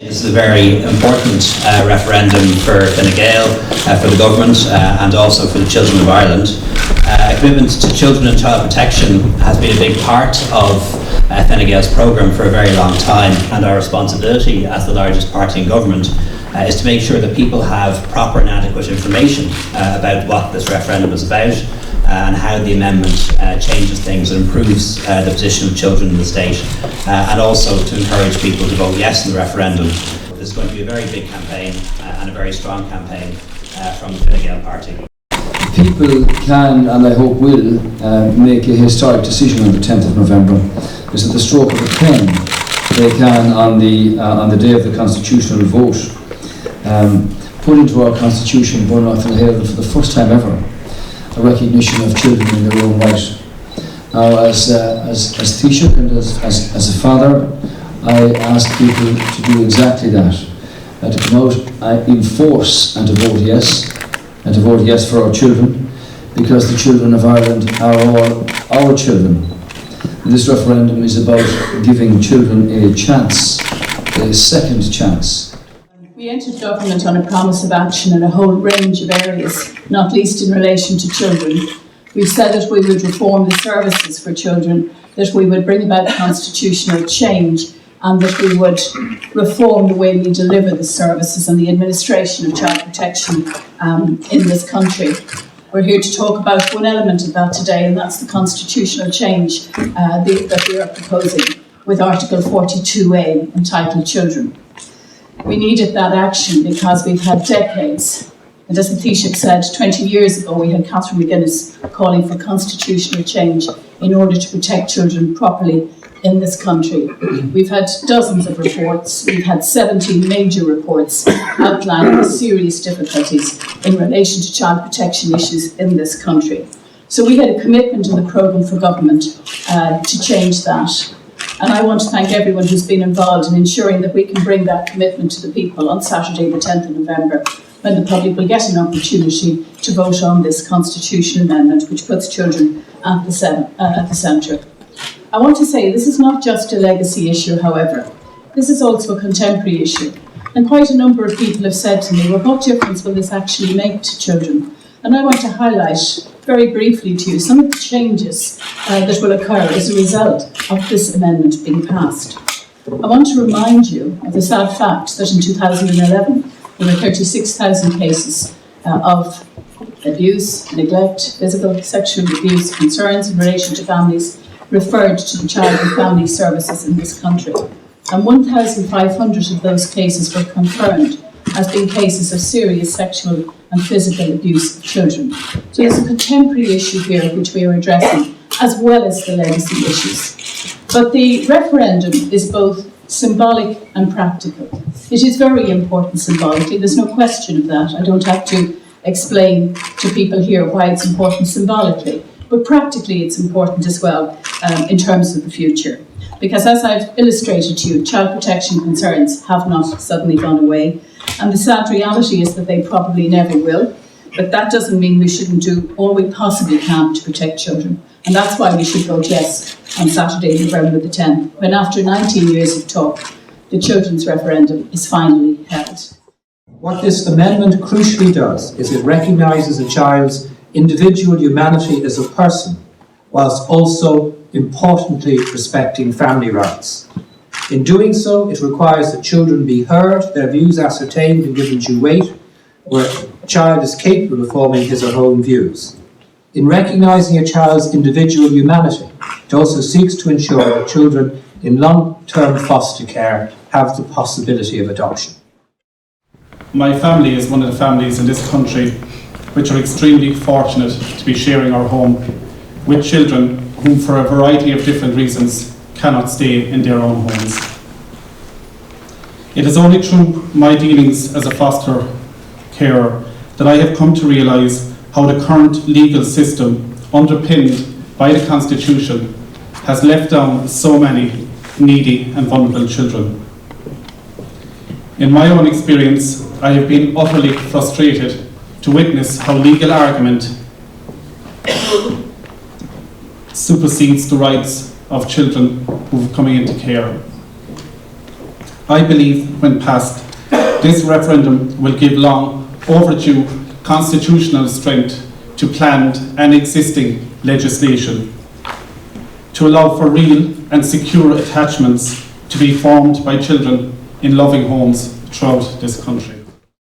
This is a very important referendum for Gael, for the government and also for the children of Ireland. Commitment to children and child protection has been a big part of Fine Gael's programme for a very long time, and our responsibility as the largest party in government is to make sure that people have proper and adequate information about what this referendum is about and how the amendment changes things and improves the position of children in the state, and also to encourage people to vote yes in the referendum. This is going to be a very big campaign and a very strong campaign from the Fine Gael party. People can, and I hope will, make a historic decision on the 10th of November. Because at the stroke of a pen, they can, on the day of the constitutional vote, put into our constitution, for the first time ever, a recognition of children in their own right. Now, as Taoiseach and as a father, I ask people to do exactly that, to come out in force and to vote yes for our children, because the children of Ireland are all our children. And this referendum is about giving children a chance, a second chance. We entered government on a promise of action in a whole range of areas, not least in relation to children. We've said that we would reform the services for children, that we would bring about constitutional change, and that we would reform the way we deliver the services and the administration of child protection in this country. We're here to talk about one element of that today, and that's the constitutional change that we are proposing with Article 42A entitled Children. We needed that action because we've had decades, and as the Taoiseach said, 20 years ago we had Catherine McGuinness calling for constitutional change in order to protect children properly in this country. We've had dozens of reports, we've had 17 major reports outlining the serious difficulties in relation to child protection issues in this country. So we had a commitment in the programme for government to change that. And I want to thank everyone who's been involved in ensuring that we can bring that commitment to the people on Saturday the 10th of November, when the public will get an opportunity to vote on this constitutional amendment which puts children at the centre. I want to say this is not just a legacy issue, however. This is also a contemporary issue. And quite a number of people have said to me, well, what difference will this actually make to children? And I want to highlight very briefly to you some of the changes that will occur as a result of this amendment being passed. I want to remind you of the sad fact that in 2011 there were 36,000 cases of abuse, neglect, physical, sexual abuse, concerns in relation to families referred to the Child and Family Services in this country. And 1,500 of those cases were confirmed as being cases of serious sexual and physical abuse of children. So there's a contemporary issue here which we are addressing, as well as the legacy issues. But the referendum is both symbolic and practical. It is very important symbolically, there's no question of that. I don't have to explain to people here why it's important symbolically, but practically it's important as well in terms of the future. Because as I've illustrated to you, child protection concerns have not suddenly gone away. And the sad reality is that they probably never will. But that doesn't mean we shouldn't do all we possibly can to protect children. And that's why we should vote yes on Saturday, November the 10th, when after 19 years of talk, the children's referendum is finally held. What this amendment crucially does is it recognises a child's individual humanity as a person, whilst also importantly respecting family rights. In doing so, it requires that children be heard, their views ascertained and given due weight, where a child is capable of forming his or her own views. In recognising a child's individual humanity, it also seeks to ensure that children in long-term foster care have the possibility of adoption. My family is one of the families in this country which are extremely fortunate to be sharing our home with children whom, for a variety of different reasons, cannot stay in their own homes. It is only through my dealings as a foster carer that I have come to realise how the current legal system, underpinned by the Constitution, has left down so many needy and vulnerable children. In my own experience, I have been utterly frustrated to witness how legal argument supersedes the rights of children who are coming into care. I believe, when passed, this referendum will give long overdue constitutional strength to planned and existing legislation, to allow for real and secure attachments to be formed by children in loving homes throughout this country.